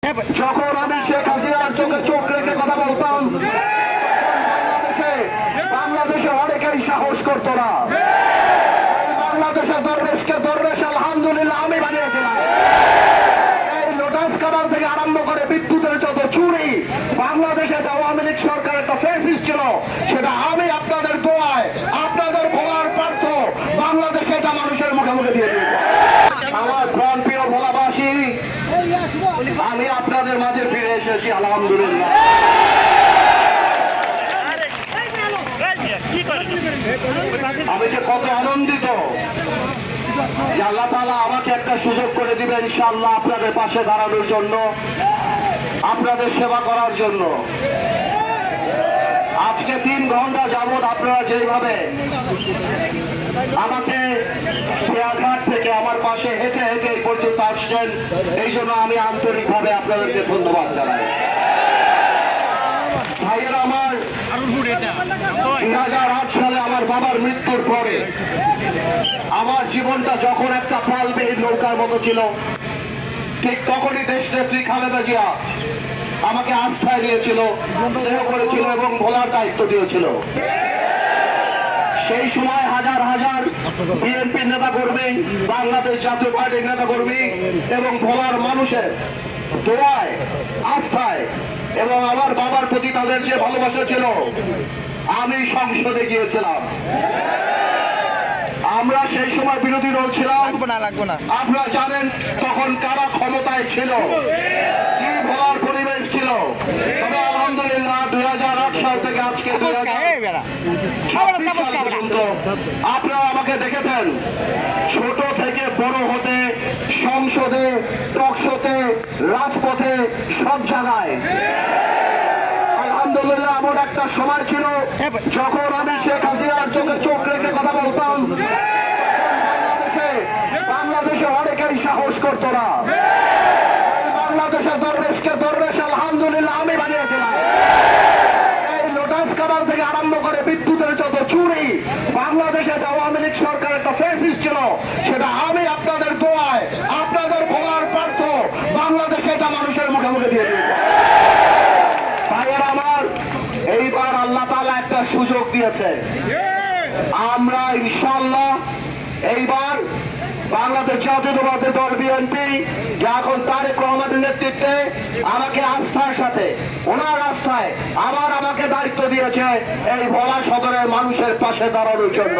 যখন আমি শেখ হাসিনার চোখে চোখ রেখে কথা বলতাম, বাংলাদেশে অনেকেই সাহস করতো না। বাংলাদেশের দরবেশকে দরবেশ আলহামদুলিল্লাহ আমি বানিয়েছিলাম। এই লোটাস কামাল থেকে আরম্ভ করে বিদ্যুতের যত চুরি বাংলাদেশে আওয়ামী লীগ সরকার একটা ফেসিস ছিল, সেটা আমি আপনাদের দোয়ায় আপনাদের ভোলার পার্থ বাংলাদেশে এটা মানুষের মুখে মুখে দিয়ে দিয়েছি। আমার প্রাণ প্রিয় ভোলাবাসী, আমি আপনাদের মাঝে ফিরে এসেছি আলহামদুলিল্লাহ। আমি যে কত আনন্দিত যে আল্লাহ তাআলা আমাকে একটা সুযোগ করে দিবেন ইনশাআল্লাহ আপনাদের পাশে দাঁড়ানোর জন্য, আপনাদের সেবা করার জন্য। আজকে 3 ঘন্টা যাবৎ আপনারা যেভাবে আমাকে খেয়াঘাট থেকে আমার পাশে হেঁটে হেঁটে এই পর্যন্ত আসছেন, এই জন্য আমি আন্তরিকভাবে আপনাদেরকে ধন্যবাদ জানাই। ভাইয়েরা আমার, 2008 সালে আমার বাবার মৃত্যুর পরে আমার জীবনটা যখন একটা পালবিহীন নৌকার মতো ছিল, ঠিক তখনই দেশনেত্রী খালেদা জিয়া আমাকে আস্থায় নিয়েছিল, স্নেহ করেছিল এবং ভোলার দায়িত্ব দিয়েছিল। সেই সময় হাজার হাজার বিএনপি নেতা কর্মী, বাংলাদেশ জাতীয় পার্টির নেতা কর্মী এবং ভোলার মানুষের দোয়ায়, আস্থায় এবং আমার বাবার প্রতি তাদের যে ভালোবাসা ছিল, আমি সংসদে গিয়েছিলাম। আমরা সেই সময় বিরোধী দল ছিলাম। আপনারা জানেন তখন কারা ক্ষমতায় ছিল, কি ভোলার পরিবেশ ছিল। তবে আলহামদুলিল্লাহ 2008 সাল থেকে আজকে 2026 সাল পর্যন্ত আপনারা আমাকে দেখেছেন ছোট থেকে বড় হতে, সংসদে, টকশোতে, রাজপথে, সব জায়গায়। আলহামদুলিল্লাহ এমন একটা সময় ছিল যখন আমি শেখ হাসিনার চোখে চোখ রেখে কথা বলতাম, বাংলাদেশে অনেকেই সাহস করতো না। বাংলাদেশের দরবেশকে দরবেশ আলহামদুলিল্লাহ আমি বানিয়েছিলাম। এই লোটাস কামাল থেকে আরম্ভ করে বিদ্যুতের যত চুরি বাংলাদেশে আওয়ামী লীগ সরকার একটা ফেসিস ছিল, সেটা আমি আপনাদের দোয়ায় আপনাদের ভোলার পার্থ বাংলাদেশে এটা মানুষের মুখে মুখে দিয়ে দিয়েছি। ভাইয়েরা আমার, এইবার আল্লাহ তাআলা একটা সুযোগ দিয়েছে। আমরা ইনশাআল্লাহ এইবার বাংলাদেশ জাতীয়তাবাদী দল বিএনপি এখন তারেক রহমানের নেতৃত্বে আমাকে আস্থার সাথে, ওনার আস্থায় আমাকে দায়িত্ব দিয়েছে এই ভোলা সদরের মানুষের পাশে দাঁড়ানোর জন্য।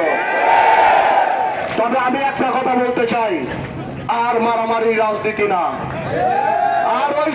তবে আমি একটা কথা বলতে চাই, আর মারামারি রাজনীতি না, আর ওই